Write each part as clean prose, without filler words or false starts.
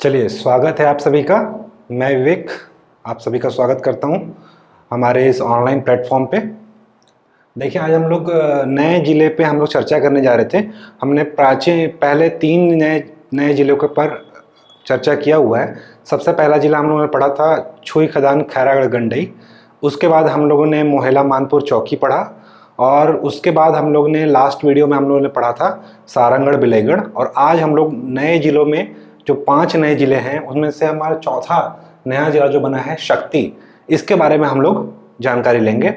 चलिए, स्वागत है आप सभी का। मैं विवेक आप सभी का स्वागत करता हूं हमारे इस ऑनलाइन प्लेटफॉर्म पे। देखिए, आज हम लोग नए ज़िले पे हम लोग चर्चा करने जा रहे थे। हमने पहले तीन नए नए ज़िलों के पर चर्चा किया हुआ है। सबसे पहला ज़िला हम लोगों ने पढ़ा था छुई खदान खैरागढ़ गंडई। उसके बाद हम लोगों ने मोहेला मानपुर चौकी पढ़ा, और उसके बाद हम लोग ने लास्ट वीडियो में हम लोगों ने पढ़ा था सारंगढ़ बिलाईगढ़। और आज हम लोग नए ज़िलों में जो 5 नए ज़िले हैं उनमें से हमारा चौथा नया ज़िला जो बना है शक्ति, इसके बारे में हम लोग जानकारी लेंगे।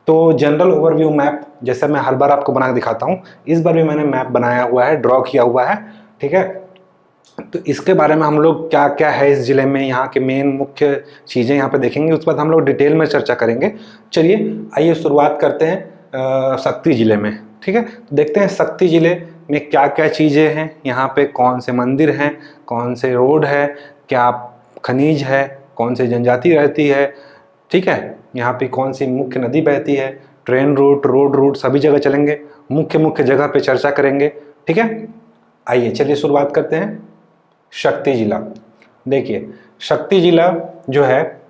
तो जनरल ओवरव्यू मैप जैसे मैं हर बार आपको बना के दिखाता हूँ, इस बार भी मैंने मैप बनाया हुआ है, ड्रॉ किया हुआ है, ठीक है। तो इसके बारे में हम लोग क्या क्या है इस ज़िले में, यहाँ के मेन मुख्य चीज़ें यहाँ पे देखेंगे। उसके बाद हम लोग डिटेल में चर्चा करेंगे। चलिए आइए शुरुआत करते हैं शक्ति ज़िले में, ठीक है। तो देखते हैं शक्ति ज़िले में क्या क्या चीज़ें हैं, यहाँ पे कौन से मंदिर हैं, कौन से रोड है, क्या खनिज है, कौन सी जनजाति रहती है, ठीक है। यहाँ पे कौन सी मुख्य नदी बहती है, ट्रेन रूट, रोड रूट, सभी जगह चलेंगे, मुख्य मुख्य जगह पे चर्चा करेंगे, ठीक है। आइए चलिए शुरुआत करते हैं शक्ति जिला। देखिए, शक्ति जिला जो है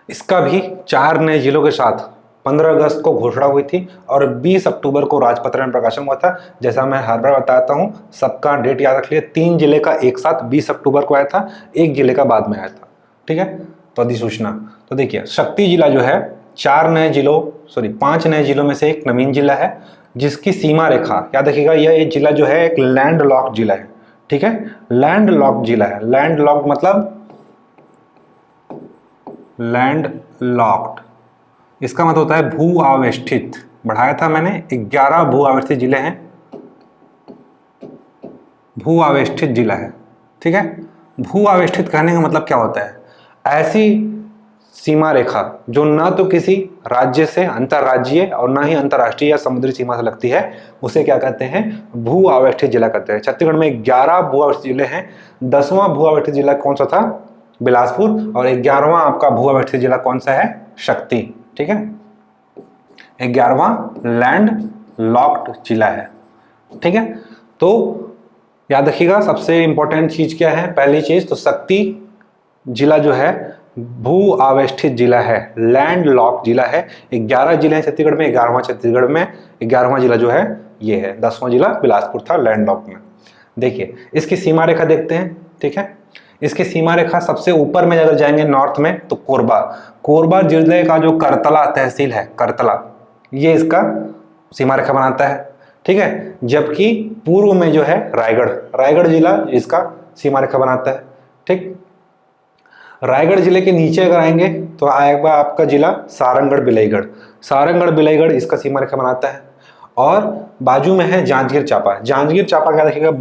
इसका भी 4 नए जिलों के साथ 15 अगस्त को घोषणा हुई थी और 20 अक्टूबर को राजपत्र में प्रकाशन हुआ था। जैसा मैं हर बार बताता हूँ, सबका डेट याद रख लिए। 3 जिले का एक साथ 20 अक्टूबर को आया था, 1 जिले का बाद में आया था, ठीक है। तो अधिसूचना, तो देखिए शक्ति जिला जो है 5 नए जिलों में से एक नवीन जिला है, जिसकी सीमा रेखा याद रखिएगा। यह जिला जो है एक लैंड लॉक जिला है, ठीक है। लैंड लॉक जिला है। लैंड लॉक मतलब लैंड लॉक्ड, इसका मतलब होता है भू आवेष्टित। बढ़ाया था मैंने, 11 भू आवेष्टित जिले हैं, भू आवेष्टित जिला है, ठीक है। भू आवेष्टित कहने का मतलब क्या होता है? ऐसी सीमा रेखा जो न तो किसी राज्य से अंतर्राज्यीय और न ही अंतर्राष्ट्रीय या समुद्री सीमा से लगती है, उसे क्या कहते हैं? भू आवेष्टित जिला कहते हैं। छत्तीसगढ़ में 11 भू आवेष्टित जिले हैं। 10वां भू आवेष्टित जिला कौन सा था? बिलासपुर। और 11वां आपका भू आवेष्टित जिला कौन सा है? शक्ति, ठीक है। 11वां लैंड लॉक्ड जिला है, ठीक है। तो याद रखिएगा, सबसे इंपॉर्टेंट चीज क्या है? पहली चीज तो शक्ति जिला जो है भू आवेष्टित जिला है, लैंड लॉक जिला है। 11 जिले हैं छत्तीसगढ़ में, 11वां छत्तीसगढ़ में, 11वां जिला जो है ये है। 10वां जिला बिलासपुर था लैंड लॉक में। देखिए इसकी सीमा रेखा देखते हैं, ठीक है। इसकी सीमा रेखा सबसे ऊपर में अगर जाएंगे नॉर्थ में तो कोरबा जिले का जो करतला तहसील है, करतला, ये इसका सीमा रेखा बनाता है, ठीक है। जबकि पूर्व में जो है रायगढ़ जिला इसका सीमा रेखा बनाता है, ठीक। रायगढ़ जिले के नीचे अगर आएंगे तो आएगा आपका जिला सारंगढ़ बिलाईगढ़ इसका सीमा रेखा बनाता है। और बाजू में है जांजगीर चांपा क्या देखिएगा?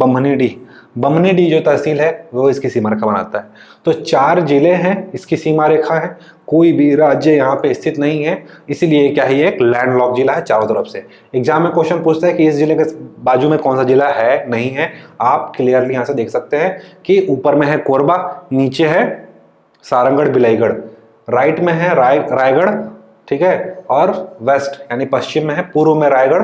बमनीडीह जो तहसील है वो इसकी सीमा रेखा बनाता है। तो 4 जिले हैं, इसकी सीमा रेखा है। कोई भी राज्य यहाँ पे स्थित नहीं है, इसीलिए क्या है? ये एक लैंडलॉक जिला है चारों तरफ से। एग्जाम में क्वेश्चन पूछता है कि इस जिले के बाजू में कौन सा जिला है, नहीं है। आप क्लियरली यहाँ से देख सकते हैं कि ऊपर में है कोरबा, नीचे है सारंगढ़ बिलाईगढ़, राइट में है रायगढ़, ठीक है। और वेस्ट यानी पश्चिम में है, पूर्व में रायगढ़,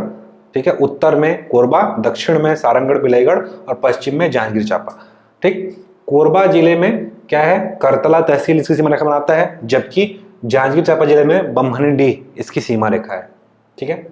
ठीक है। उत्तर में कोरबा, दक्षिण में सारंगढ़ बिलाईगढ़ और पश्चिम में जांजगीर चांपा, ठीक। कोरबा जिले में क्या है? करतला तहसील इसकी सीमा रेखा बनाता है, जबकि जांजगीर चांपा जिले में बमनीडीह इसकी सीमा रेखा है, ठीक है।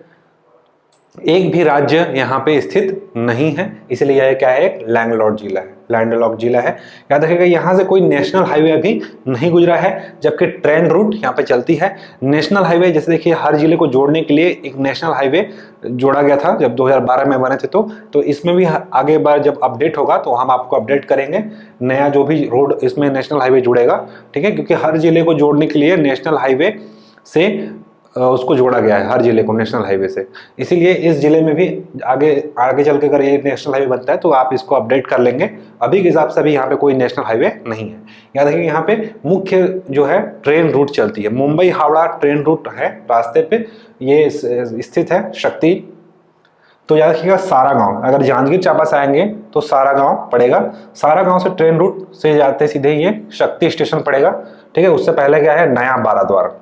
एक भी राज्य यहाँ पे स्थित नहीं है, इसलिए यह क्या है? एक लैंडलॉक जिला है। याद रखिएगा, यहाँ से कोई नेशनल हाईवे अभी नहीं गुजरा है, जबकि ट्रेन रूट यहाँ पे चलती है। नेशनल हाईवे जैसे देखिए, हर जिले को जोड़ने के लिए एक नेशनल हाईवे जोड़ा गया था जब 2012 में बने थे। तो इसमें भी आगे बार जब अपडेट होगा तो हम आपको अपडेट करेंगे, नया जो भी रोड इसमें नेशनल हाईवे जुड़ेगा, ठीक है। क्योंकि हर जिले को जोड़ने के लिए नेशनल हाईवे से उसको जोड़ा गया है, हर जिले को नेशनल हाईवे से। इसीलिए इस जिले में भी आगे चल के अगर ये नेशनल हाईवे बनता है तो आप इसको अपडेट कर लेंगे। अभी के हिसाब से अभी यहाँ पे कोई नेशनल हाईवे नहीं है। याद रखिए, यहाँ पे मुख्य जो है ट्रेन रूट चलती है, मुंबई हावड़ा ट्रेन रूट है, रास्ते पे ये स्थित है शक्ति। तो याद रखिएगा, सारा गांव, अगर जांजगीर चांपा से आएंगे तो सारा गांव पड़ेगा। सारा गांव से ट्रेन रूट से जाते सीधे ये शक्ति स्टेशन पड़ेगा, ठीक है। उससे पहले क्या है? नया बाराद्वार,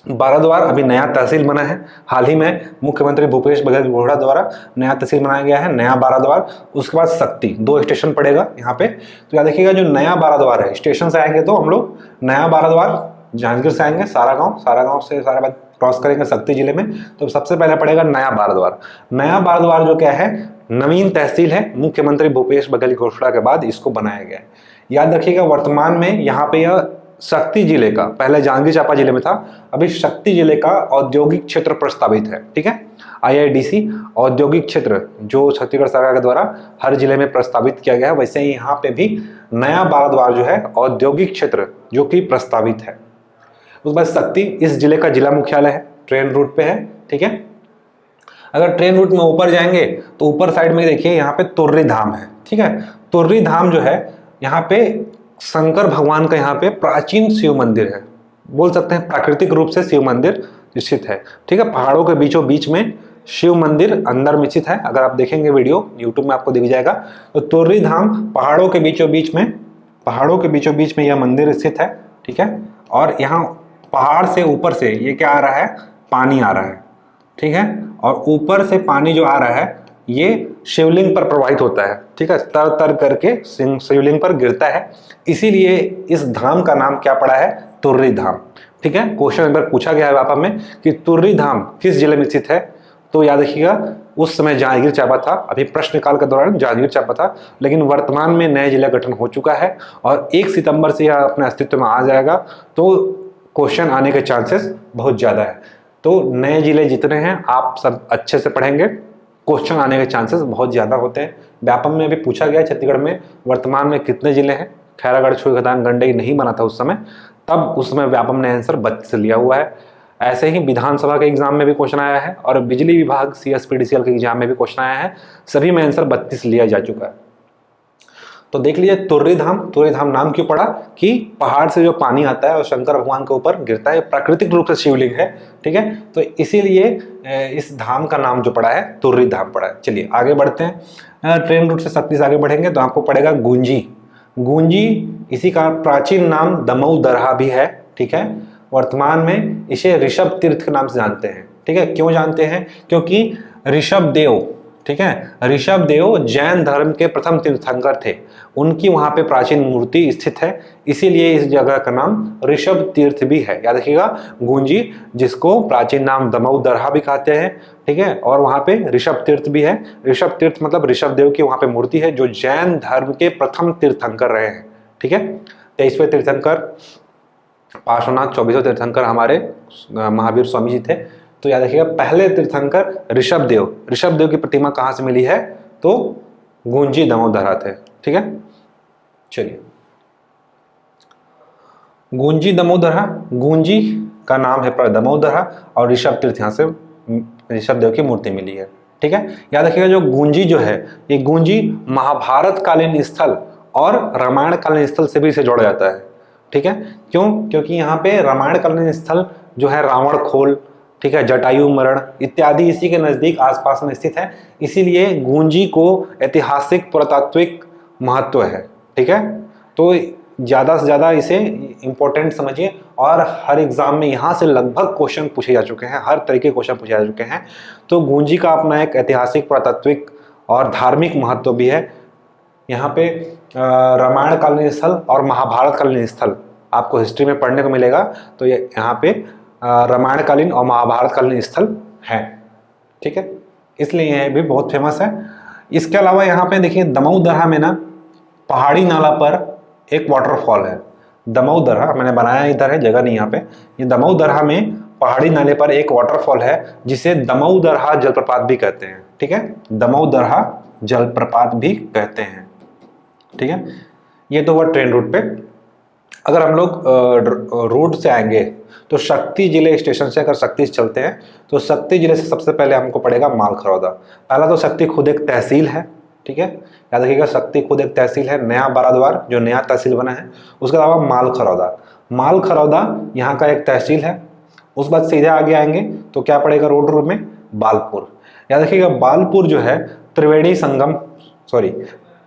बाराद्वार अभी नया तहसील बना है, हाल ही में मुख्यमंत्री भूपेश बघेल घोड़ा द्वारा नया तहसील बनाया गया है, नया बाराद्वार। उसके बाद सक्ती, 2 स्टेशन पड़ेगा यहाँ पे। तो याद रखिएगा जो नया बाराद्वार है, स्टेशन से आएंगे तो हम लोग नया बाराद्वार जांजगीर से आएंगे, सारा गांव से सारा बात क्रॉस करेंगे सक्ती जिले में, तो सबसे पहले पड़ेगा नया बाराद्वार। नया बाराद्वार जो क्या है, नवीन तहसील है, मुख्यमंत्री भूपेश बघेल की घोषणा के बाद इसको बनाया गया है। याद रखिएगा वर्तमान में यहाँ पे यह शक्ति जिले का, पहले जांजगीर चांपा जिले में था, अभी शक्ति जिले का औद्योगिक क्षेत्र प्रस्तावित है। ठीक है, IIDC औद्योगिक क्षेत्र जो छत्तीसगढ़ सरकार के द्वारा हर जिले में प्रस्तावित किया गया है, वैसे ही यहाँ पे भी नया बाराद्वार जो है औद्योगिक क्षेत्र जो कि प्रस्तावित है। उसके बाद शक्ति इस जिले का जिला मुख्यालय है, ट्रेन रूट पे है। ठीक है, अगर ट्रेन रूट में ऊपर जाएंगे तो ऊपर साइड में देखिए यहाँ पे तुर्री धाम है। ठीक है, तुर्री धाम जो है यहाँ पे शंकर भगवान का यहाँ पे प्राचीन शिव मंदिर है, बोल सकते हैं प्राकृतिक रूप से शिव मंदिर स्थित है। ठीक है, पहाड़ों के बीचों बीच में शिव मंदिर अंदर में स्थित है। अगर आप देखेंगे वीडियो यूट्यूब में आपको दिख जाएगा। तो तुर्री धाम पहाड़ों के बीचों बीच में यह मंदिर स्थित है। ठीक है, और यहाँ पहाड़ से ऊपर से ये क्या आ रहा है, पानी आ रहा है। ठीक है, और ऊपर से पानी जो आ रहा है ये शिवलिंग पर प्रवाहित होता है। ठीक है, तर तर करके शिवलिंग पर गिरता है, इसीलिए इस धाम का नाम क्या पड़ा है, तुर्री धाम। ठीक है, क्वेश्चन अगर पूछा गया है वापस में कि तुर्री धाम किस जिले में स्थित है, तो याद रखिएगा उस समय जांजगीर चांपा था, अभी प्रश्नकाल के दौरान जांजगीर चांपा था, लेकिन वर्तमान में नया जिला गठन हो चुका है और 1 सितंबर से यह अपने अस्तित्व में आ जाएगा। तो क्वेश्चन आने के चांसेस बहुत ज़्यादा है। तो नए जिले जितने हैं आप सब अच्छे से पढ़ेंगे, क्वेश्चन आने के चांसेस बहुत ज़्यादा होते हैं। व्यापम में अभी पूछा गया छत्तीसगढ़ में वर्तमान में कितने जिले हैं, खैरागढ़ छुई खदान गंडई नहीं बना था उस समय, तब उस समय व्यापम ने आंसर 32 लिया हुआ है। ऐसे ही विधानसभा के एग्जाम में भी क्वेश्चन आया है और बिजली विभाग CSPDCL के एग्जाम में भी क्वेश्चन आया है, सभी में आंसर 32 लिया जा चुका है। तो देख लीजिए तुर्री धाम नाम क्यों पड़ा कि पहाड़ से जो पानी आता है और शंकर भगवान के ऊपर गिरता है, प्राकृतिक रूप से शिवलिंग है। ठीक है, तो इसीलिए इस धाम का नाम जो पड़ा है तुर्री धाम पड़ा है। चलिए आगे बढ़ते हैं, ट्रेन रूट से 36 आगे बढ़ेंगे तो आपको पड़ेगा गूंजी, इसी का प्राचीन नाम दमऊ दरहा भी है। ठीक है, वर्तमान में इसे ऋषभ तीर्थ के नाम से जानते हैं। ठीक है, क्यों जानते हैं, क्योंकि ऋषभ देव, ठीक है, ऋषभ देव जैन धर्म के प्रथम तीर्थंकर थे, उनकी वहां पे प्राचीन मूर्ति स्थित है, इसीलिए इस जगह का नाम ऋषभ तीर्थ भी है। याद रखिएगा गूंजी, जिसको प्राचीन नाम दमऊ दरहा भी कहते हैं। ठीक है, और वहां पे ऋषभ तीर्थ भी है। ऋषभ तीर्थ मतलब ऋषभ देव की वहां पे मूर्ति है जो जैन धर्म के प्रथम तीर्थंकर रहे हैं। ठीक है, 23वें तीर्थंकर पार्श्वनाथ, 24वें तीर्थंकर हमारे महावीर स्वामी जी थे। तो याद रखिएगा पहले तीर्थंकर ऋषभ देव की प्रतिमा कहाँ से मिली है, तो गूंजी दमोदरा थे। ठीक है, चलिए गूंजी दमोदरा, गूंजी का नाम है दमोदरा और ऋषभ तीर्थ यहाँ से ऋषभ देव की मूर्ति मिली है। ठीक है, याद रखिएगा जो गूंजी जो है, ये गूंजी महाभारत कालीन स्थल और रामायण कालीन स्थल से भी इसे जोड़ा जाता है। ठीक है, क्यों, क्योंकि यहाँ पे रामायण कालीन स्थल जो है रावण खोल, ठीक है, जटायु मरण इत्यादि इसी के नजदीक आसपास में स्थित है, इसीलिए गूंजी को ऐतिहासिक पुरातात्विक महत्व है। ठीक है, तो ज़्यादा से ज़्यादा इसे इम्पोर्टेंट समझिए और हर एग्जाम में यहाँ से लगभग क्वेश्चन पूछे जा चुके हैं, हर तरीके के क्वेश्चन पूछे जा चुके हैं। तो गूंजी का अपना एक ऐतिहासिक पुरातात्विक और धार्मिक महत्व भी है। यहाँ पे रामायण कालीन स्थल और महाभारत कालीन स्थल आपको हिस्ट्री में पढ़ने को मिलेगा, तो ये यहाँ पे रामायण कालीन और महाभारत कालीन स्थल है। ठीक है, इसलिए यह भी बहुत फेमस है। इसके अलावा यहाँ पे देखिए दमऊ दरहा में ना पहाड़ी नाला पर एक वाटरफॉल है, दमऊ दरहा मैंने बनाया इधर है, जगह नहीं यहाँ पे, ये दमऊ दरहा में पहाड़ी नाले पर एक वाटरफॉल है जिसे दमऊ दरहा जलप्रपात भी कहते हैं। ठीक है, दमऊ दरहा जलप्रपात भी कहते हैं। ठीक है, ये तो हुआ ट्रेन रूट पे। अगर हम लोग रोड से आएंगे तो शक्ति जिले स्टेशन से अगर शक्ति से चलते हैं तो शक्ति जिले से सबसे पहले हमको पड़ेगा मालखरौदा। पहला तो शक्ति खुद एक तहसील है। ठीक है, याद रखिएगा शक्ति खुद एक तहसील है, नया बाराद्वार जो नया तहसील बना है। उसके अलावा मालखरौदा यहाँ का एक तहसील है। उस बाद सीधे आगे आएंगे तो क्या पड़ेगा रोड में, बालपुर। याद रखिएगा बालपुर जो है त्रिवेणी संगम,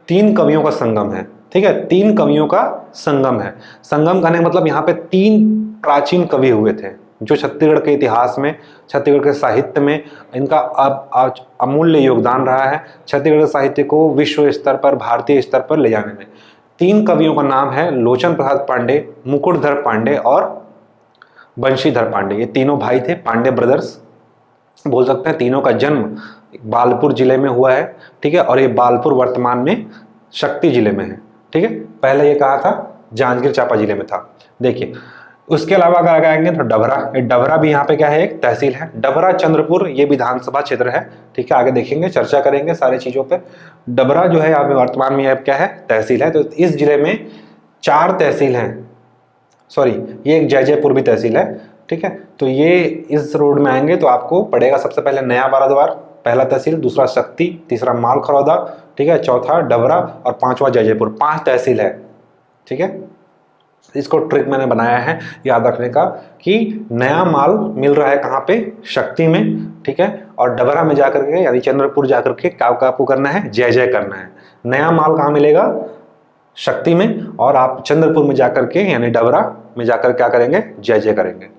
3 कवियों का संगम है। ठीक है, 3 कवियों का संगम है। संगम कहने का मतलब यहाँ पे 3 प्राचीन कवि हुए थे जो छत्तीसगढ़ के इतिहास में, छत्तीसगढ़ के साहित्य में इनका अब अमूल्य योगदान रहा है, छत्तीसगढ़ साहित्य को विश्व स्तर पर, भारतीय स्तर पर ले जाने में। 3 कवियों का नाम है लोचन प्रसाद पांडे, मुकुटधर पांडे और बंशीधर पांडे। ये तीनों भाई थे, पांडे ब्रदर्स बोल सकते हैं। तीनों का जन्म बालपुर जिले में हुआ है, ठीक है, और ये बालपुर वर्तमान में शक्ति जिले में है, ठीक है। पहले ये कहा था जांजगीर चांपा जिले में था। देखिए उसके अलावा अगर आगे आएंगे तो डभरा, डभरा भी यहाँ पे क्या है, एक तहसील है। डभरा चंद्रपुर ये विधानसभा क्षेत्र है, ठीक है, आगे देखेंगे, चर्चा करेंगे सारी चीजों पे। डभरा जो है यहाँ पे वर्तमान में क्या है, तहसील है। तो इस जिले में 4 तहसील हैं, सॉरी ये एक जयजयपुर भी तहसील है, ठीक है। तो ये इस रोड में आएंगे तो आपको पड़ेगा सबसे पहले नया बाराद्वार, पहला तहसील, दूसरा शक्ति, तीसरा मालखरौदा, ठीक है, चौथा डभरा और 5वां जयजयपुर। 5 तहसील है, ठीक है। इसको ट्रिक मैंने बनाया है याद रखने का कि नया माल मिल रहा है कहाँ पे, शक्ति में, ठीक है, और डबरा में जाकर के यानी चंद्रपुर जाकर के क्या आपको करना है, जय जय करना है। नया माल कहाँ मिलेगा, शक्ति में, और आप चंद्रपुर में जाकर के यानी डबरा में जाकर क्या करेंगे, जय जय करेंगे,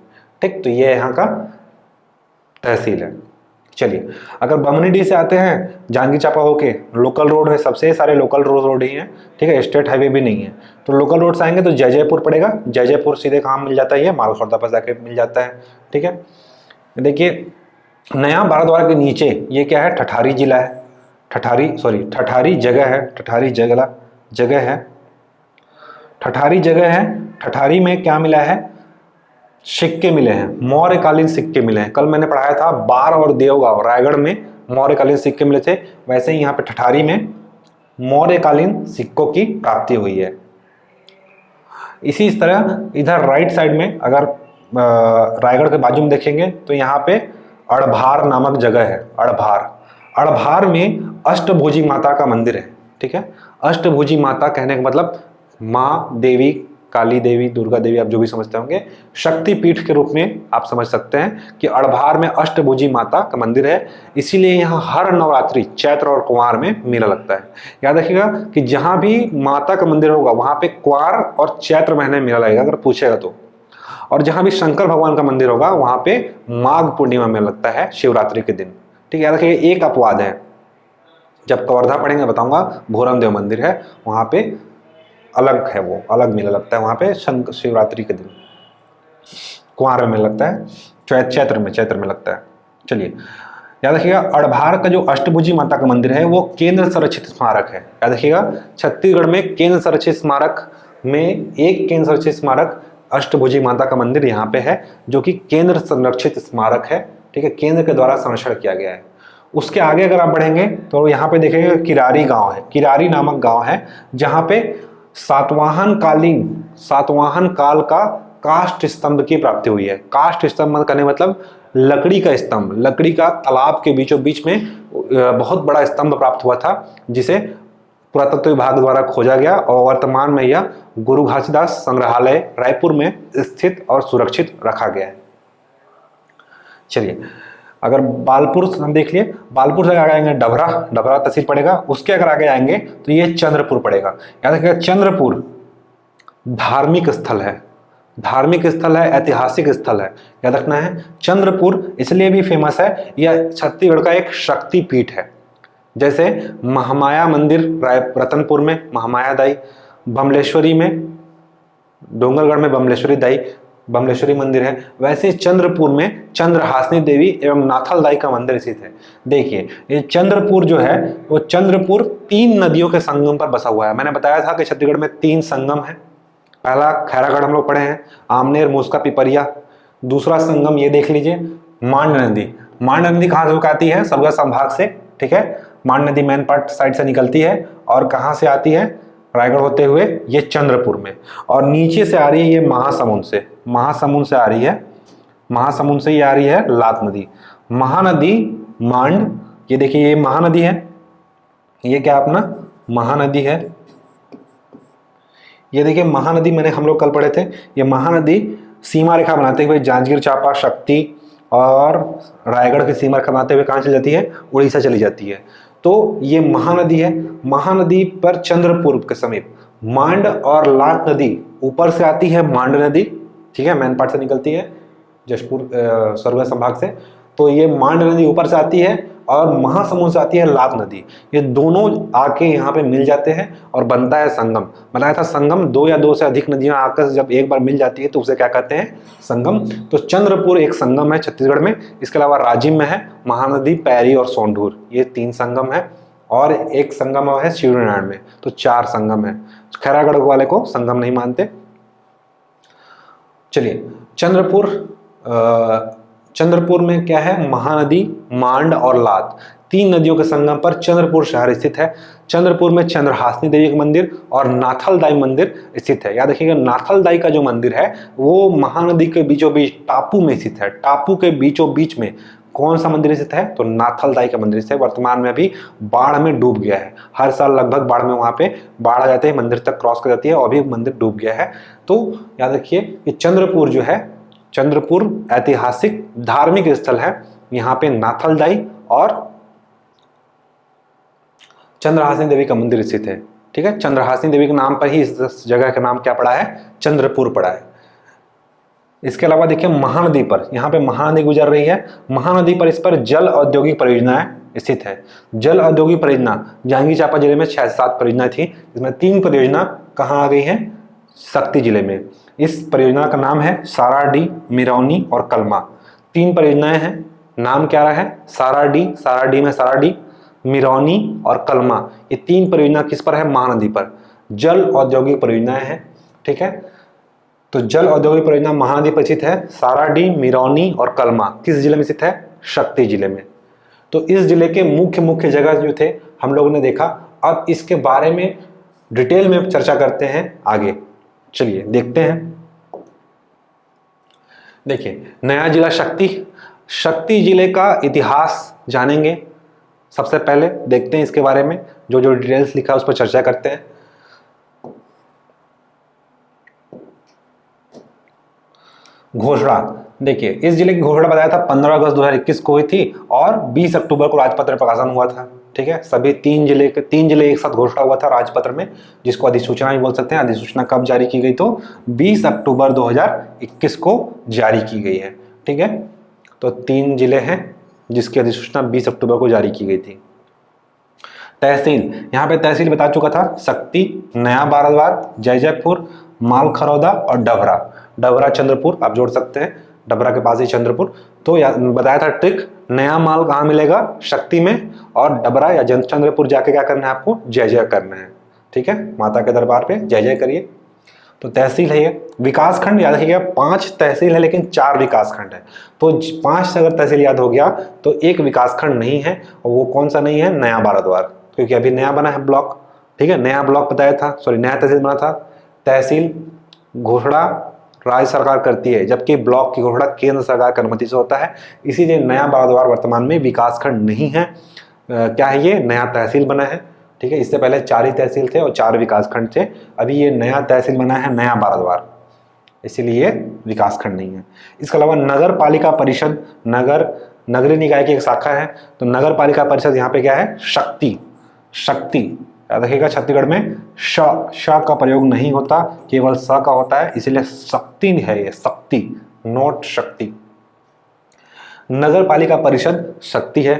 ठीक। तो ये यहाँ का तहसील है। चलिए अगर बमनीडीह से आते हैं जांजगीर चांपा होके, लोकल रोड है, सबसे सारे लोकल रोड ही हैं, ठीक है, स्टेट हाईवे भी नहीं है। तो लोकल रोड से आएंगे तो जयजयपुर पड़ेगा, जयजयपुर सीधे कहाँ मिल जाता है, ये मालखौर्दा पर जाके मिल जाता है, ठीक है। देखिए नया बाराद्वार के नीचे ये क्या है, ठठारी जिला है, ठठारी जगह है, ठठारी जगह है, ठठारी जगह है। ठठारी में क्या मिला है, सिक्के मिले हैं, मौर्यकालीन सिक्के मिले हैं। कल मैंने पढ़ाया था बार और देवगांव रायगढ़ में मौर्यकालीन सिक्के मिले थे, वैसे ही यहाँ पे ठठारी में मौर्यकालीन सिक्कों की प्राप्ति हुई है। इसी तरह इधर राइट साइड में अगर रायगढ़ के बाजू में देखेंगे तो यहाँ पे अड़भार नामक जगह है, अड़भार में अष्टभुजी माता का मंदिर है, ठीक है। अष्टभुजी माता कहने का मतलब माँ देवी, काली देवी, दुर्गा देवी, आप जो भी समझते होंगे, शक्ति पीठ के रूप में आप समझ सकते हैं कि अड़भार में अष्टभुजी माता का मंदिर है। इसीलिए यहाँ हर नवरात्रि चैत्र और कुंवार में मेला लगता है। याद रखिएगा कि जहां भी माता का मंदिर होगा वहां पे कुंवार और चैत्र महीने में मेला लगेगा अगर पूछेगा तो, और जहां भी शंकर भगवान का मंदिर होगा वहां पे माघ पूर्णिमा में लगता है, शिवरात्रि के दिन, ठीक है। याद रखिएगा एक अपवाद है, जब कवर्धा पढ़ेंगे बताऊंगा, भोरम देव मंदिर है वहां पे अलग है, वो अलग मेला लगता है वहां पे शिवरात्रि के दिन, कुंवार में लगता है, चैत्र में लगता है। चलिए याद रखिएगा अड़भार का जो अष्टभुजी माता का मंदिर है वो केंद्र संरक्षित स्मारक है। याद रखिएगा छत्तीसगढ़ में केंद्र संरक्षित स्मारक में एक केंद्र संरक्षित स्मारक अष्टभुजी माता का मंदिर यहाँ पे है, जो कि केंद्र संरक्षित स्मारक है, ठीक है, केंद्र के द्वारा संरक्षण किया गया है। उसके आगे अगर आप बढ़ेंगे तो यहाँ पे देखेंगे किरारी गांव है, किरारी नामक गांव है, जहाँ पे सातवाहन काल का काष्ठ स्तंभ की प्राप्ति हुई है। काष्ठ स्तंभ करने मतलब लकड़ी का स्तंभ, लकड़ी का तालाब के बीचों बीच में बहुत बड़ा स्तंभ प्राप्त हुआ था, जिसे पुरातत्व विभाग द्वारा खोजा गया और वर्तमान में यह गुरु घासीदास संग्रहालय रायपुर में स्थित और सुरक्षित रखा गया है। चलिए अगर बालपुर हम देख लिए, बालपुर से आगे आएंगे डभरा तहसील पड़ेगा। उसके अगर आगे आएंगे तो ये चंद्रपुर पड़ेगा। याद रखिएगा चंद्रपुर धार्मिक स्थल है, ऐतिहासिक स्थल है, याद रखना है। चंद्रपुर इसलिए भी फेमस है, यह छत्तीसगढ़ का एक शक्ति पीठ है। जैसे महामाया मंदिर रतनपुर में महामाया दाई, बमलेश्वरी में डोंगरगढ़ में बमलेश्वरी मंदिर है, वैसे चंद्रपुर में चंद्रहासिनी देवी एवं नाथल दाई का मंदिर स्थित है। देखिए ये चंद्रपुर जो है वो चंद्रपुर 3 नदियों के संगम पर बसा हुआ है। मैंने बताया था कि छत्तीसगढ़ में 3 संगम है। पहला खैरागढ़ हम लोग पढ़े हैं, आमनेर, मूसका, पिपरिया। दूसरा संगम ये देख लीजिए मांड नदी कहाँ से आती है, सरगुजा संभाग से, ठीक है। मांड नदी मैन पार्ट साइड से निकलती है और कहाँ से आती है, रायगढ़ होते हुए ये चंद्रपुर में, और नीचे से आ रही है ये महासमुंद से आ रही है, महासमुंद से ये आ रही है लात नदी, महानदी मांड। ये देखिए ये महानदी है, ये क्या अपना महानदी है, ये देखिए महानदी मैंने हम लोग कल पढ़े थे। ये महानदी सीमा रेखा बनाते हुए जांजगीर चांपा, शक्ति और रायगढ़ की सीमा रेखा बनाते हुए कहाँ चली जाती है, उड़ीसा चली जाती है। तो ये महानदी है, महानदी पर चंद्रपुर के समीप मांड और लात नदी ऊपर से आती है, मांड नदी, ठीक है, मैन पार्ट से निकलती है, जशपुर सरगुजा संभाग से। तो ये मांड नदी ऊपर से आती है और महासमुंद से आती है लात नदी, ये दोनों आके यहाँ पे मिल जाते हैं और बनता है संगम। बनाया था संगम, दो या दो से अधिक नदियां आकर जब एक बार मिल जाती है तो उसे क्या कहते हैं, संगम। तो चंद्रपुर एक संगम है छत्तीसगढ़ में। इसके अलावा राजिम में है, महानदी, पैरी और सोंढूर, ये 3 संगम है। और एक संगम है शिवनारायण में। तो 4 संगम है। खैरागढ़ वाले को संगम नहीं मानते। चलिए, चंद्रपुर में क्या है, महानदी, मांड और लात, 3 नदियों के संगम पर चंद्रपुर शहर स्थित है। चंद्रपुर में चंद्रहासिनी देवी का मंदिर और नाथलदाई मंदिर स्थित है। याद रखिएगा, नाथलदाई का जो मंदिर है वो महानदी के बीचों बीच टापू में स्थित है। टापू के बीचों बीच में कौन सा मंदिर स्थित है, तो नाथलदाई का मंदिर स्थित है। वर्तमान में अभी बाढ़ में डूब गया है। हर साल लगभग बाढ़ में वहां पे बाढ़ आ जाते हैं, मंदिर तक क्रॉस कर जाती है और अभी मंदिर डूब गया है। तो याद रखिए कि चंद्रपुर जो है, चंद्रपुर ऐतिहासिक धार्मिक स्थल है। यहाँ पे नाथलदाई और चंद्रहासिनी देवी का मंदिर स्थित है। ठीक है, चंद्रहासिनी देवी के नाम पर ही इस जगह का नाम क्या पड़ा है, चंद्रपुर पड़ा है। इसके अलावा देखिए महानदी पर, यहाँ पे महानदी गुजर रही है। महानदी पर इस पर जल औद्योगिक परियोजनाएं स्थित है। जल औद्योगिक परियोजना जांजगीर चांपा जिले में 6-7 परियोजना थी, जिसमें 3 परियोजना कहाँ आ गई हैं, शक्ति जिले में। इस परियोजना का नाम है साराडी, मिरौनी और कलमा। 3 परियोजनाएं हैं। नाम क्या रहा है, साराडी में साराडी, मिरौनी और कलमा। ये 3 परियोजना किस पर है, महानदी पर। जल औद्योगिक परियोजनाएं हैं। ठीक है, तो जल औद्योगिक परियोजना महानदी पर स्थित है। साराडी, मिरौनी और कलमा किस जिले में स्थित है, शक्ति जिले में। तो इस जिले के मुख्य जगह जो थे हम लोगों ने देखा। अब इसके बारे में डिटेल में चर्चा करते हैं आगे। चलिए देखते हैं। देखिए, नया जिला शक्ति जिले का इतिहास जानेंगे। सबसे पहले देखते हैं इसके बारे में, जो डिटेल्स लिखा है उस पर चर्चा करते हैं। घोषणा, देखिए इस जिले की घोषणा बताया था 15 अगस्त 2021 को हुई थी और 20 अक्टूबर को राजपत्र में प्रकाशन हुआ था। ठीक है, सभी 3 जिले एक साथ घोषणा हुआ था राजपत्र में, जिसको अधिसूचना भी बोल सकते हैं। अधिसूचना कब जारी की गई, तो 20 अक्टूबर 2021 को जारी की गई है। ठीक है, तो 3 जिले हैं जिसकी अधिसूचना 20 अक्टूबर को जारी की गई थी। तहसील, यहाँ पे तहसील बता चुका था, शक्ति, नया बाराद्वार, जयजयपुर, मालखरौदा और डबरा चंद्रपुर आप जोड़ सकते हैं, डबरा के पास ही चंद्रपुर। तो बताया था ट्रिक, नया माल कहाँ मिलेगा, शक्ति में, और डबरा या चंद्रपुर जाके क्या करना है आपको, जय जय करना है। ठीक है, माता के दरबार पे जय जय करिए। तो तहसील है ये। विकास खंड याद रखिएगा, 5 तहसील है लेकिन 4 विकास खंड है। तो 5 से अगर तहसील याद हो गया तो एक विकास खंड नहीं है, और वो कौन सा नहीं है, नया बाराद्वार, क्योंकि अभी नया बना है ब्लॉक। ठीक है, नया ब्लॉक बताया था, सॉरी नया तहसील बना था। तहसील घोषणा राज्य सरकार करती है, जबकि ब्लॉक की घोषणा केंद्र सरकार की अनुमति से होता है। इसीलिए नया बाराद्वार वर्तमान में विकासखंड नहीं है। क्या है ये, नया तहसील बना है। ठीक है, इससे पहले 4 ही तहसील थे और 4 विकासखंड थे। अभी ये नया तहसील बना है, नया बाराद्वार, इसीलिए विकासखंड नहीं है। इसके अलावा नगर पालिका परिषद, नगरीय निकाय की एक शाखा है। तो नगर पालिका परिषद यहाँ पे क्या है, शक्ति। याद रखिएगा, छत्तीसगढ़ में श का प्रयोग नहीं होता, केवल स का होता है, इसीलिए शक्ति है ये, शक्ति, नोट शक्ति। नगर पालिका परिषद शक्ति है।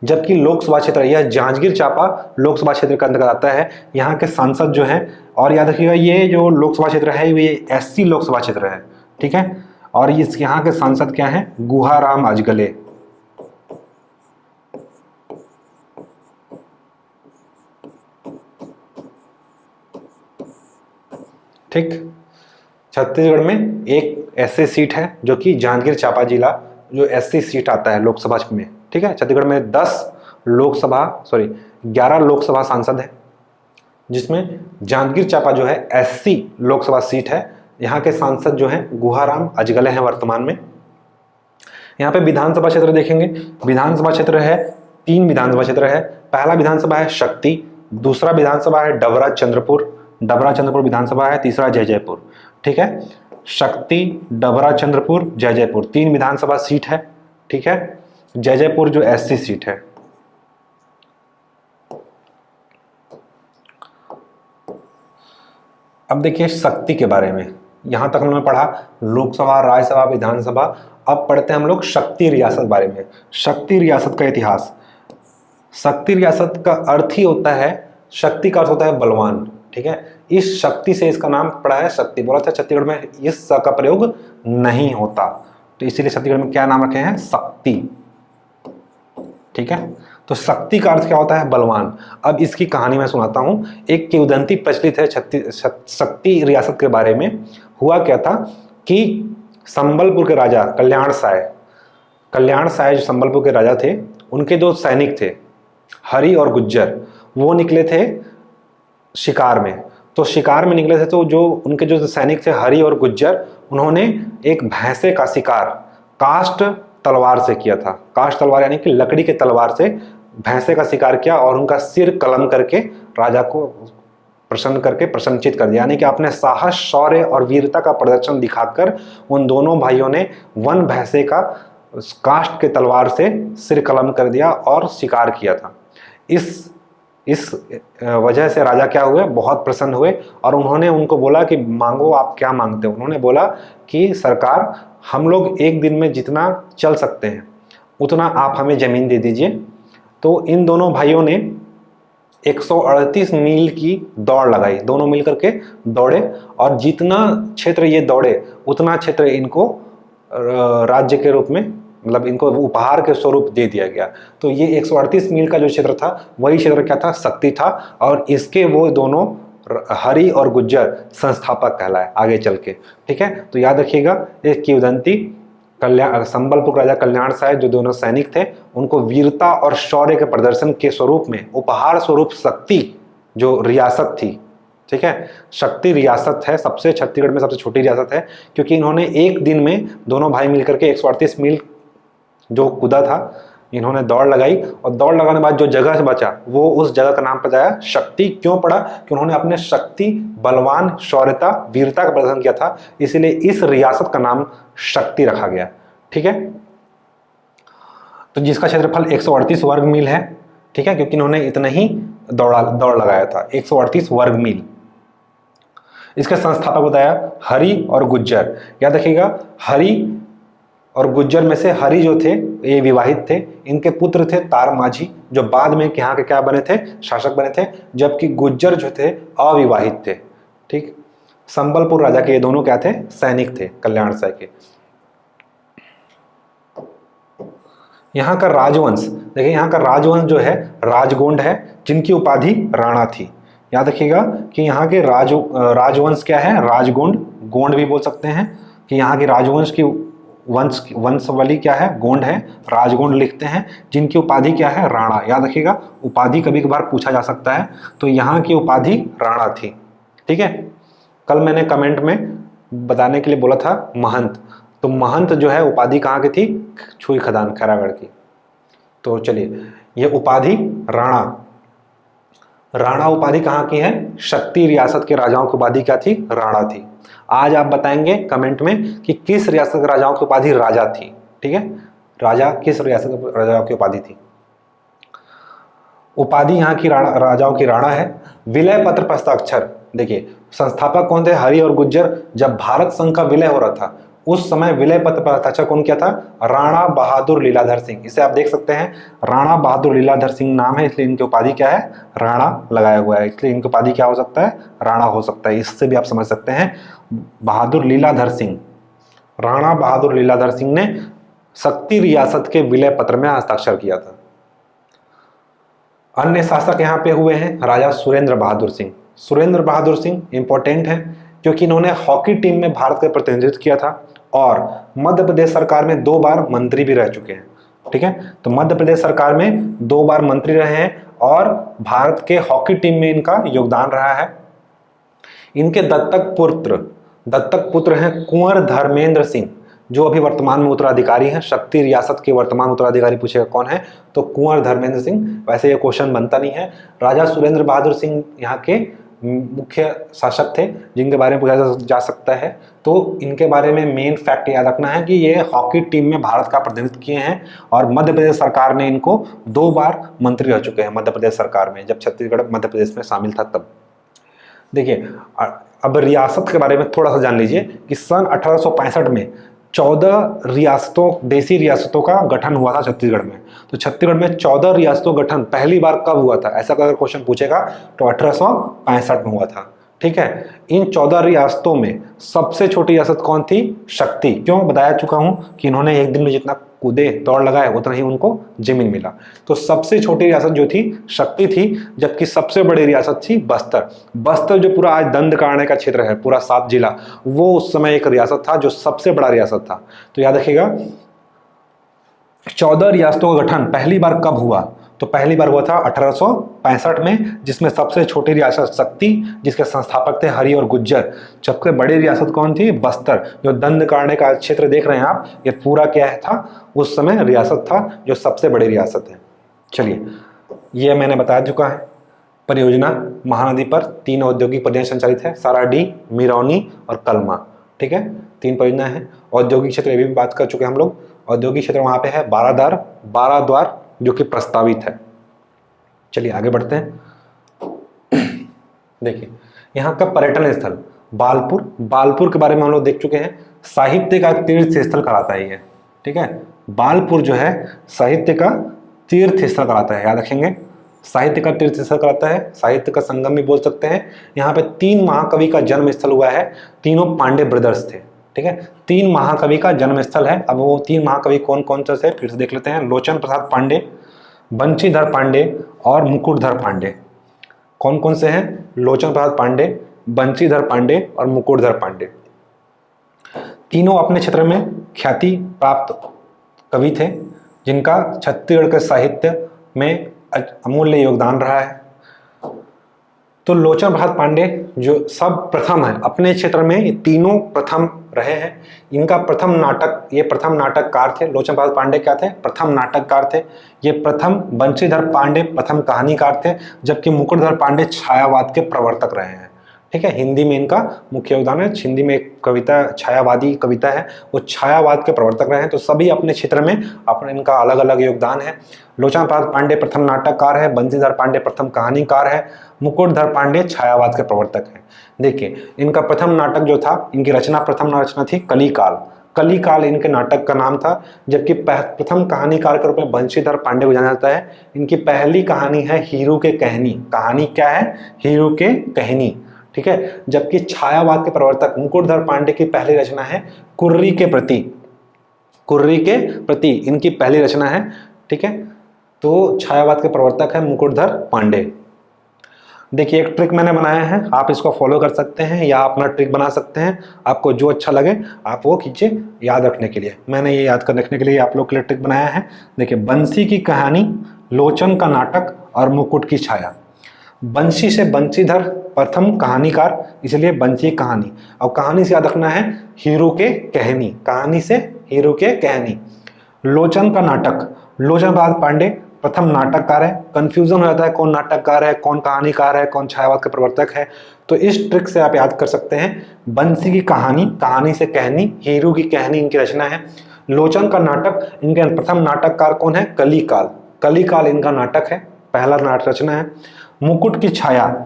जबकि लोकसभा क्षेत्र, यह जांजगीर चांपा लोकसभा क्षेत्र के अंतर्गत आता है। यहाँ के सांसद जो हैं, और याद रखिएगा ये जो लोकसभा क्षेत्र है ये SC लोकसभा क्षेत्र है। ठीक है, और इस यहाँ के सांसद क्या है, गुहाराम अजगले। ठीक, छत्तीसगढ़ में एक ऐसी सीट है जो कि जांजगीर चांपा जिला जो SC सीट आता है लोकसभा में। ठीक है, छत्तीसगढ़ में 11 लोकसभा सांसद हैं, जिसमें जांजगीर चांपा जो है SC लोकसभा सीट है। यहाँ के सांसद जो हैं गुहाराम अजगले हैं वर्तमान में। यहाँ पे विधानसभा क्षेत्र देखेंगे, विधानसभा क्षेत्र है 3 विधानसभा क्षेत्र है। पहला विधानसभा है शक्ति, दूसरा विधानसभा है डबरा चंद्रपुर विधानसभा है, तीसरा जयजयपुर। ठीक है, शक्ति, डबरा चंद्रपुर, जयजयपुर 3 विधानसभा सीट है। ठीक है, जयजयपुर जो SC सीट है। अब देखिए शक्ति के बारे में, यहां तक हमने पढ़ा लोकसभा, राज्यसभा, विधानसभा। अब पढ़ते हैं हम लोग शक्ति रियासत बारे में। शक्ति रियासत का इतिहास। शक्ति रियासत का अर्थ ही होता है, शक्ति का अर्थ होता है बलवान, ठीक है। इस शक्ति से इसका नाम पड़ा है शक्ति। बोला था छत्तीसगढ़ में इस स का प्रयोग नहीं होता, तो इसीलिए छत्तीसगढ़ में क्या नाम रखे हैं, शक्ति, ठीक है। तो शक्ति का अर्थ क्या होता है, बलवान। अब इसकी कहानी मैं सुनाता हूं। एक किंवदंती प्रचलित है शक्ति रियासत के बारे में। हुआ क्या था कि संबलपुर के राजा कल्याण साय जो संबलपुर के राजा थे, उनके जो सैनिक थे हरि और गुज्जर, वो निकले थे शिकार में। तो शिकार में निकले थे तो जो उनके जो सैनिक थे हरि और गुज्जर, उन्होंने एक भैंसे का शिकार काष्ठ तलवार से किया था। काष्ठ तलवार यानी कि लकड़ी के तलवार से भैंसे का शिकार किया और उनका सिर कलम करके राजा को प्रसन्नचित कर दिया। यानी कि अपने साहस, शौर्य और वीरता का प्रदर्शन दिखाकर उन दोनों भाइयों ने वन भैंसे का काष्ठ के तलवार से सिर कलम कर दिया और शिकार किया था। इस वजह से राजा क्या हुए, बहुत प्रसन्न हुए और उन्होंने उनको बोला कि मांगो, आप क्या मांगते हो। उन्होंने बोला कि सरकार, हम लोग एक दिन में जितना चल सकते हैं उतना आप हमें ज़मीन दे दीजिए। तो इन दोनों भाइयों ने 138 मील की दौड़ लगाई, दोनों मिल करके दौड़े और जितना क्षेत्र ये दौड़े उतना क्षेत्र इनको राज्य के रूप में, मतलब इनको उपहार के स्वरूप दे दिया गया। तो ये 138 मील का जो क्षेत्र था वही क्षेत्र क्या था, शक्ति था। और इसके वो दोनों हरि और गुज्जर संस्थापक कहलाए आगे चल के, ठीक है। तो याद रखिएगा, एक किंवदंती संबलपुर राजा कल्याण साय जो दोनों सैनिक थे, उनको वीरता और शौर्य के प्रदर्शन के स्वरूप में उपहार स्वरूप शक्ति जो रियासत थी, ठीक है, शक्ति रियासत है, सबसे छत्तीसगढ़ में सबसे छोटी रियासत है, क्योंकि इन्होंने एक दिन में दोनों भाई मिलकर के 138 मील जो कूदा था, इन्होंने दौड़ लगाई और दौड़ लगाने के बाद जो जगह बचा वो उस जगह का नाम पड़ा शक्ति। क्यों पड़ा, कि उन्होंने अपने शक्ति, बलवान, शौर्यता, वीरता का प्रदर्शन किया था, इसीलिए इस रियासत का नाम शक्ति रखा गया, ठीक है। तो जिसका क्षेत्रफल 138 वर्ग मील है, ठीक है, क्योंकि इन्होंने इतना ही दौड़ लगाया था, 138 वर्ग मील। इसके संस्थापक बताया हरि और गुज्जर। याद रखिएगा, हरि और गुज्जर में से हरि जो थे ये विवाहित थे, इनके पुत्र थे तार माझी जो बाद में यहाँ के क्या बने थे, शासक बने थे, जबकि गुज्जर जो थे अविवाहित थे, ठीक। संबलपुर राजा के ये दोनों क्या थे, सैनिक थे कल्याण साय के। यहाँ का राजवंश देखिए, यहाँ का राजवंश जो है राजगोंड है, जिनकी उपाधि राणा थी। याद रखिएगा कि यहाँ के राजवंश क्या है, राजगोंड, गोंड भी बोल सकते हैं, कि यहाँ के राजवंश की वंशवली क्या है, गोंड है, राजगोंड लिखते हैं, जिनकी उपाधि क्या है, राणा। याद रखिएगा, उपाधि कभी कभार पूछा जा सकता है, तो यहाँ की उपाधि राणा थी, ठीक है। कल मैंने कमेंट में बताने के लिए बोला था महंत, तो महंत जो है उपाधि कहाँ की थी, छुई खदान खैरागढ़ की। तो चलिए, ये उपाधि राणा उपाधि कहाँ की है, शक्ति रियासत के राजाओं की उपाधि क्या थी, राणा थी। आज आप बताएंगे कमेंट में कि किस रियासत के राजाओं की उपाधि राजा थी, ठीक है, राजा किस रियासत के राजाओं की उपाधि थी। उपाधि यहाँ की राजाओं की राणा है। विलय पत्र पर हस्ताक्षर, देखिए संस्थापक कौन थे, हरि और गुज्जर। जब भारत संघ का विलय हो रहा था उस समय विलय पत्र पर हस्ताक्षर कौन किया था, राणा बहादुर लीलाधर सिंह। इसे आप देख सकते हैं, राणा बहादुर लीलाधर सिंह नाम है, इसलिए इनकी उपाधि क्या है, राणा लगाया हुआ है, इसलिए इनकी उपाधि क्या हो सकता है, राणा हो सकता है। इससे भी आप समझ सकते हैं, बहादुर लीलाधर सिंह, राणा बहादुर लीलाधर सिंह ने शक्ति रियासत के विलय पत्र में हस्ताक्षर किया था। अन्य शासक यहाँ पे हुए हैं राजा सुरेंद्र बहादुर सिंह। सुरेंद्र बहादुर सिंह इंपॉर्टेंट है क्योंकि इन्होंने हॉकी टीम में भारत का प्रतिनिधित्व किया था और मध्य प्रदेश सरकार में 2 बार मंत्री भी रह चुके हैं, ठीक है। तो मध्य प्रदेश सरकार में 2 बार मंत्री रहे हैं और भारत के हॉकी टीम में इनका योगदान रहा है। इनके दत्तक पुत्र हैं कुंवर धर्मेंद्र सिंह, जो अभी वर्तमान में उत्तराधिकारी हैं। शक्ति रियासत के वर्तमान उत्तराधिकारी पूछेगा कौन है, तो कुंवर धर्मेंद्र सिंह। वैसे ये क्वेश्चन बनता नहीं है। राजा सुरेंद्र बहादुर सिंह यहाँ के मुख्य शासक थे जिनके बारे में पूछा जा सकता है। तो इनके बारे में मेन फैक्ट याद रखना है कि ये हॉकी टीम में भारत का प्रतिनिधित्व किए हैं और मध्य प्रदेश सरकार ने इनको 2 बार मंत्री रह चुके हैं मध्य प्रदेश सरकार में, जब छत्तीसगढ़ मध्य प्रदेश में शामिल था तब। देखिए, अब रियासत के बारे में थोड़ा सा जान लीजिए कि सन 1865 में 14 रियासतों, देसी रियासतों का गठन हुआ था छत्तीसगढ़ में। तो छत्तीसगढ़ में 14 रियासतों गठन पहली बार कब हुआ था, ऐसा अगर क्वेश्चन पूछेगा तो 1865 में हुआ था। ठीक है, इन 14 रियासतों में सबसे छोटी रियासत कौन थी? शक्ति। क्यों? बताया चुका हूं कि इन्होंने एक दिन में जितना कूदे दौड़ लगाए उतना ही उनको जमीन मिला। तो सबसे छोटी रियासत जो थी शक्ति थी, जबकि सबसे बड़ी रियासत थी बस्तर। बस्तर जो पूरा आज दंडकारण्य का क्षेत्र है, पूरा 7 जिला, वो उस समय एक रियासत था जो सबसे बड़ा रियासत था। तो याद रखिएगा 14 रियासतों का गठन पहली बार कब हुआ? तो पहली बार हुआ था 1865 में, जिसमें सबसे छोटी रियासत शक्ति, जिसके संस्थापक थे हरि और गुज्जर। जबकि बड़ी रियासत कौन थी? बस्तर। जो दंडकारण्य का क्षेत्र देख रहे हैं आप, ये पूरा क्या था? उस समय रियासत था जो सबसे बड़ी रियासत है। चलिए, ये मैंने बता चुका है। परियोजना महानदी पर 3 औद्योगिक परियोजना संचालित है, साराडी, मिरौनी और कलमा। ठीक है, 3 परियोजना है। औद्योगिक क्षेत्र ये भी बात कर चुके हैं हम लोग। औद्योगिक क्षेत्र वहां पे है बाराद्वार जो कि प्रस्तावित है। चलिए आगे बढ़ते हैं। देखिए यहाँ का पर्यटन स्थल बालपुर के बारे में हम लोग देख चुके हैं। साहित्य का तीर्थ स्थल कहलाता है ये। ठीक है, बालपुर जो है साहित्य का तीर्थ स्थल कहलाता है, याद रखेंगे। साहित्य का तीर्थ स्थल कहलाता है, साहित्य का संगम भी बोल सकते हैं। यहाँ पे 3 महाकवि का जन्म स्थल हुआ है, तीनों पांडे ब्रदर्स थे। ठीक है, 3 महाकवि का जन्म स्थल है। अब वो 3 महाकवि कौन कौन से फिर से देख लेते हैं। लोचन प्रसाद पांडे, बंशीधर पांडे और मुकुटधर पांडे। कौन कौन से हैं? लोचन प्रसाद पांडे, बंशीधर पांडे और मुकुटधर पांडे। तीनों अपने क्षेत्र में ख्याति प्राप्त कवि थे, जिनका छत्तीसगढ़ के साहित्य में अमूल्य योगदान रहा है। तो लोचन प्रसाद पांडे जो सब प्रथम है अपने क्षेत्र में, ये तीनों प्रथम रहे हैं। इनका प्रथम नाटक, ये प्रथम नाटककार थे। लोचन प्रसाद पांडे क्या थे? प्रथम नाटककार थे। ये प्रथम, बंशीधर पांडे प्रथम कहानीकार थे, जबकि मुकुटधर पांडे छायावाद के प्रवर्तक रहे हैं। ठीक है, हिंदी में इनका मुख्य योगदान है। हिंदी में एक कविता, छायावादी कविता है, वो छायावाद के प्रवर्तक रहे हैं। तो सभी अपने क्षेत्र में अपने इनका अलग अलग योगदान है। लोचन प्रसाद पांडे प्रथम नाटककार है, बंशीधर पांडे प्रथम कहानीकार है, मुकुटधर पांडे छायावाद के प्रवर्तक हैं। देखिए इनका प्रथम नाटक जो था, इनकी रचना, प्रथम रचना थी कलिकाल। कलिकाल इनके नाटक का नाम था। जबकि प्रथम कहानीकार के रूप में बंशीधर पांडे को जाना जाता है। इनकी पहली कहानी है हीरू के कहनी। कहानी क्या है? हीरू के कहनी। ठीक है, जबकि छायावाद के प्रवर्तक मुकुटधर पांडे की पहली रचना है कुर्री के प्रति। कुर्री के प्रति इनकी पहली रचना है। ठीक है, तो छायावाद के प्रवर्तक है मुकुटधर पांडे। देखिए एक ट्रिक मैंने बनाया है, आप इसको फॉलो कर सकते हैं या अपना ट्रिक बना सकते हैं। आपको जो अच्छा लगे आप वो कीजिए याद रखने के लिए। मैंने ये याद कर रखने के लिए आप लोग के लिए ट्रिक बनाया है। देखिए, बंसी की कहानी, लोचन का नाटक और मुकुट की छाया। बंशी से बंशीधर प्रथम कहानीकार, इसलिए बंशी कहानी। और कहानी से याद रखना है हीरू के कहनी। कहानी से हीरू के कहनी। लोचन का नाटक, लोचन प्रसाद पांडे प्रथम नाटककार है। कंफ्यूजन हो जाता है कौन नाटककार है, कौन कहानीकार है, कौन छायावाद के प्रवर्तक है। तो इस ट्रिक से आप याद कर सकते हैं। बंसी की कहानी, कहानी से कहनी, हीरू की कहनी इनकी रचना है। लोचन का नाटक, इनके प्रथम नाटककार कौन है? कलिकाल। कलिकाल इनका नाटक है, पहला नाटक रचना है। मुकुट की छाया,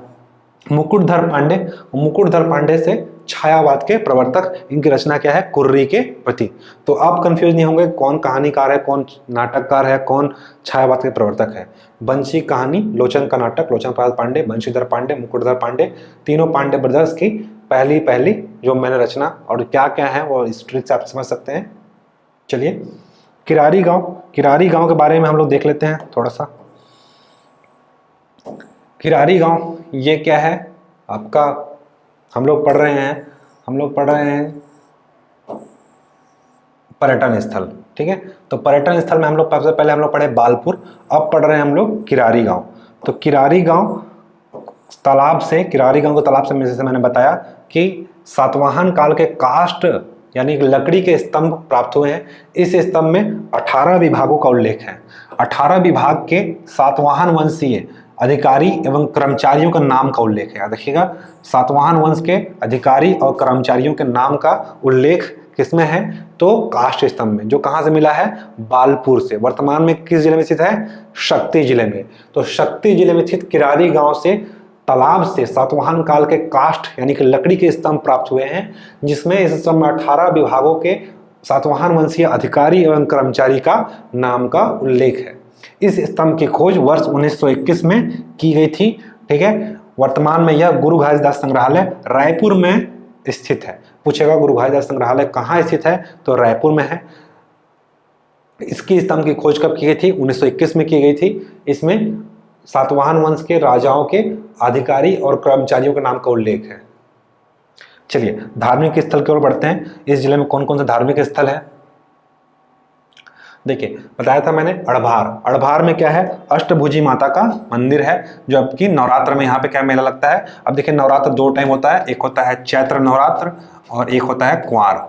मुकुटधर पांडे, मुकुटधर पांडे से छायावाद के प्रवर्तक, इनकी रचना क्या है? कुर्री के प्रति। तो आप कंफ्यूज नहीं होंगे कौन कहानीकार है, कौन नाटककार है, कौन छायावाद के प्रवर्तक है। बंशी कहानी, लोचन का नाटक, लोचन प्रसाद पांडे, बंशीधर पांडे, मुकुटधर पांडे, तीनों पांडे ब्रदर्स की पहली जो मैंने रचना, और क्या क्या है वो इस ट्रिक से आप समझ सकते हैं। चलिए किरारी गांव, किरारी गांव के बारे में हम लोग देख लेते हैं थोड़ा सा। किरारी गांव ये क्या है आपका? हम लोग पढ़ रहे हैं पर्यटन स्थल। ठीक है, तो पर्यटन स्थल में हम लोग सबसे पहले हम लोग पढ़े बालपुर, अब पढ़ रहे हैं हम लोग किरारी गांव। तो किरारी गांव तालाब से, किरारी गांव को तालाब से जैसे मैंने बताया कि सातवाहन काल के काष्ठ यानी लकड़ी के स्तंभ प्राप्त हुए हैं। इस स्तंभ में 18 विभागों का उल्लेख है। 18 विभाग के सातवाहन वंशीय अधिकारी एवं कर्मचारियों का नाम का उल्लेख है। याद रखिएगा, सातवाहन वंश के अधिकारी और कर्मचारियों के नाम का उल्लेख किसमें है? तो काष्ठ स्तंभ में, जो कहां से मिला है? बालपुर से। वर्तमान में किस जिले में स्थित है? शक्ति जिले में। तो शक्ति जिले में स्थित किरारी गांव से तालाब से सातवाहन काल के काष्ठ यानी कि लकड़ी के स्तंभ प्राप्त हुए हैं, जिसमें इस स्तंभ में 18 विभागों के सातवाहन वंशीय अधिकारी एवं कर्मचारी का नाम का उल्लेख है। इस स्तंभ की खोज वर्ष 1921 में की गई थी। ठीक है, वर्तमान में यह गुरु घासीदास संग्रहालय रायपुर में स्थित है। पूछेगा गुरु घासीदास संग्रहालय कहाँ स्थित है, तो रायपुर में है। इसकी स्तंभ की खोज कब की गई थी, 1921 में की गई थी। इसमें सातवाहन वंश के राजाओं के अधिकारी और कर्मचारियों के नाम का उल्लेख है। चलिए धार्मिक स्थल की ओर बढ़ते हैं। इस जिले में कौन कौन से धार्मिक स्थल है, देखिए बताया था मैंने अड़भार। अड़भार में क्या है, अष्टभुजी माता का मंदिर है, जो आपकी नवरात्र में यहाँ पे क्या मेला लगता है। अब देखिए नवरात्र दो टाइम होता है, एक होता है चैत्र नवरात्र और एक होता है कुंवार।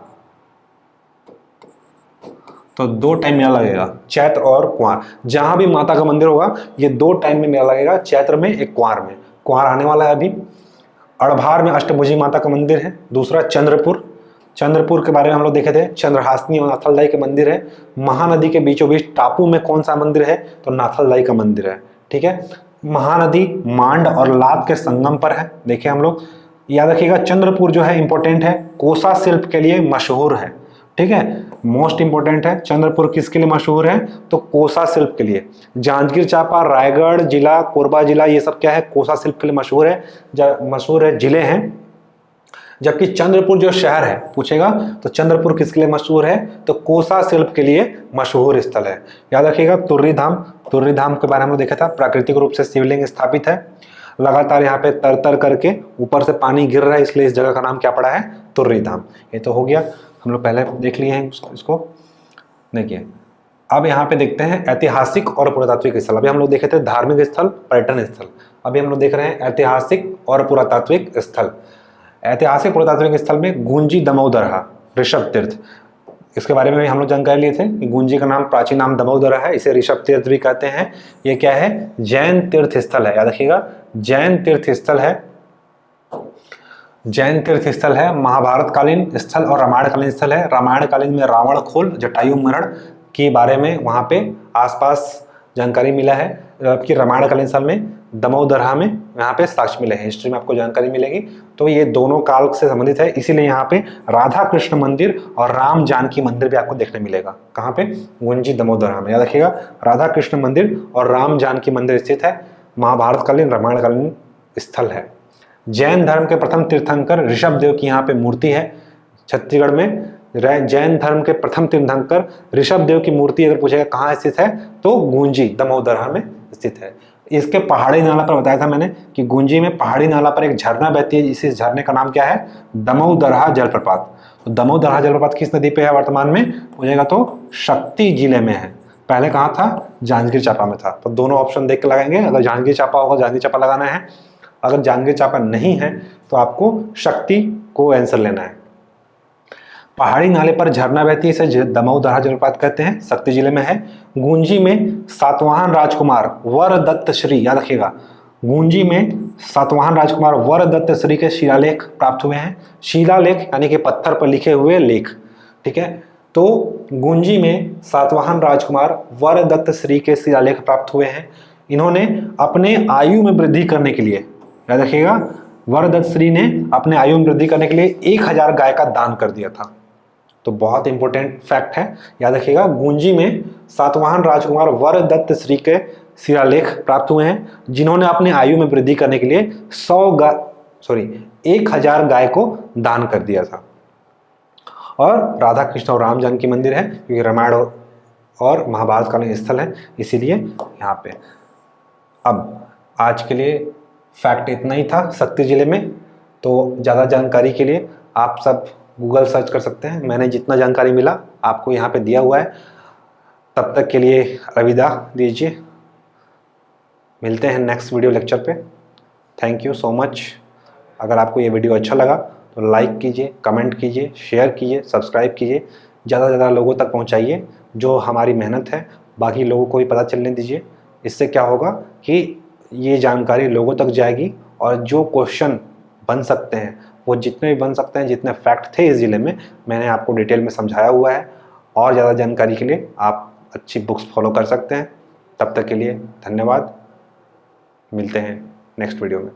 तो दो टाइम मेला लगेगा, चैत्र और कुंवार। जहां भी माता का मंदिर होगा ये दो टाइम में मेला लगेगा, चैत्र में एक कुंवार में। कुंवार आने वाला है अभी। अड़भार में अष्टभुजी माता का मंदिर है। दूसरा चंद्रपुर, चंद्रपुर के बारे में हम लोग देखे थे, चंद्रहासिनी और नाथलदाई के मंदिर है। महानदी के बीचों बीच टापू में कौन सा मंदिर है, तो नाथलदाई का मंदिर है। ठीक है, महानदी मांड और लाभ के संगम पर है। देखिए हम लोग याद रखिएगा, चंद्रपुर जो है इंपॉर्टेंट है, कोसा शिल्प के लिए मशहूर है। ठीक है, मोस्ट इंपॉर्टेंट है। चंद्रपुर किसके लिए मशहूर है, तो कोसा शिल्प के लिए। जांजगीर चांपा, रायगढ़ जिला, कोरबा जिला, ये सब क्या है, कोसा शिल्प के लिए मशहूर है, जिले हैं। जबकि चंद्रपुर जो शहर है, पूछेगा तो चंद्रपुर किसके लिए मशहूर है, तो कोसा शिल्प के लिए मशहूर स्थल है। याद रखिएगा तुर्री धाम, तुर्री धाम के बारे में हम लोग देखा था, प्राकृतिक रूप से शिवलिंग स्थापित है। लगातार यहाँ पे तर तर करके ऊपर से पानी गिर रहा है, इसलिए इस जगह का नाम क्या पड़ा है, तुर्री धाम। ये तो हो गया, हम लोग पहले देख लिए हैं इसको। देखिए अब यहाँ पे देखते हैं ऐतिहासिक और पुरातात्विक स्थल। अभी हम लोग देखे थे धार्मिक स्थल, पर्यटन स्थल। अभी हम लोग देख रहे हैं ऐतिहासिक और पुरातात्विक स्थल। ऐतिहासिक पुरातात्विक स्थल में गुंजी दमोदरहा, ऋषभ तीर्थ, इसके बारे में भी हम लोग जानकारी लिए थे कि गुंजी का नाम प्राचीन नाम दमोदर है, इसे ऋषभ तीर्थ भी कहते हैं। ये क्या है, जैन तीर्थ स्थल है। याद रखिएगा जैन तीर्थ स्थल है, जैन तीर्थ स्थल है। महाभारत कालीन स्थल और रामायण कालीन स्थल है। रामायण कालीन में रावण खोल, जटायु मरण के बारे में वहाँ पे आसपास जानकारी मिला है, जबकि रामायण कालीन स्थल में दमोदरहा में यहाँ पे साक्ष्य मिले हैं, हिस्ट्री में आपको जानकारी मिलेगी। तो ये दोनों काल से संबंधित है, इसीलिए यहाँ पे राधा कृष्ण मंदिर और राम जानकी मंदिर भी आपको देखने मिलेगा। कहाँ पे, गुंजी दमोदरहा में। याद रखिएगा राधा कृष्ण मंदिर और राम जानकी मंदिर स्थित है, महाभारत कालीन रामायण कालीन स्थल है। जैन धर्म के प्रथम तीर्थंकर ऋषभ देव की यहाँ पे मूर्ति है। छत्तीसगढ़ में जैन धर्म के प्रथम तीर्थंकर ऋषभ देव की मूर्ति अगर पूछेगा कहाँ स्थित है, तो गुंजी दमोदरहा में स्थित है। इसके पहाड़ी नाला पर बताया था मैंने कि गुंजी में पहाड़ी नाला पर एक झरना बहती है, इस झरने का नाम क्या है, दमोदरहा जलप्रपात। तो दमोदरहा जलप्रपात किस नदी पे है वर्तमान में, पूछेगा तो शक्ति जिले में है। पहले कहाँ था, जांजगीर चांपा में था। तो दोनों ऑप्शन देख के लगाएंगे, अगर जांजगीर चांपा होगा जांजगीर चांपा लगाना है, अगर जांजगीर चांपा नहीं है तो आपको शक्ति को आंसर लेना है। पहाड़ी नाले पर झरना बहती है, इसे दमोदरहा जलप्रपात कहते हैं, शक्ति जिले में है। गुंजी में सातवाहन राजकुमार वरदत्त श्री, याद रखिएगा गुंजी में सातवाहन राजकुमार वरदत्त श्री के शिलालेख प्राप्त हुए हैं। शिलालेख यानी कि पत्थर पर लिखे हुए लेख। ठीक है, तो गुंजी में सातवाहन राजकुमार वरदत्त श्री के शिलालेख प्राप्त हुए हैं। इन्होंने अपने आयु में वृद्धि करने के लिए, याद रखिएगा वरदत्त श्री ने अपने आयु में वृद्धि करने के लिए 1000 गाय का दान कर दिया था। तो बहुत इंपॉर्टेंट फैक्ट है, याद रखिएगा गुंजी में सातवाहन राजकुमार वरदत्त श्री के शिलालेख प्राप्त हुए हैं, जिन्होंने अपने आयु में वृद्धि करने के लिए 1000 गाय को दान कर दिया था। और राधा कृष्ण और राम जानकी मंदिर है, क्योंकि रामायण और महाभारत कालीन स्थल है, इसीलिए यहाँ पे। अब आज के लिए फैक्ट इतना ही था शक्ति जिले में। तो ज़्यादा जानकारी के लिए आप सब गूगल सर्च कर सकते हैं, मैंने जितना जानकारी मिला आपको यहाँ पे दिया हुआ है। तब तक के लिए अलविदा दीजिए, मिलते हैं नेक्स्ट वीडियो लेक्चर पे। Thank you so much. अगर आपको ये वीडियो अच्छा लगा तो लाइक कीजिए, कमेंट कीजिए, शेयर कीजिए, सब्सक्राइब कीजिए, ज़्यादा से ज़्यादा लोगों तक पहुँचाइए। जो हमारी मेहनत है बाकी लोगों को भी पता चलने दीजिए। इससे क्या होगा कि ये जानकारी लोगों तक जाएगी और जो क्वेश्चन बन सकते हैं वो जितने भी बन सकते हैं, जितने फैक्ट थे इस ज़िले में मैंने आपको डिटेल में समझाया हुआ है। और ज़्यादा जानकारी के लिए आप अच्छी बुक्स फॉलो कर सकते हैं। तब तक के लिए धन्यवाद, मिलते हैं नेक्स्ट वीडियो में।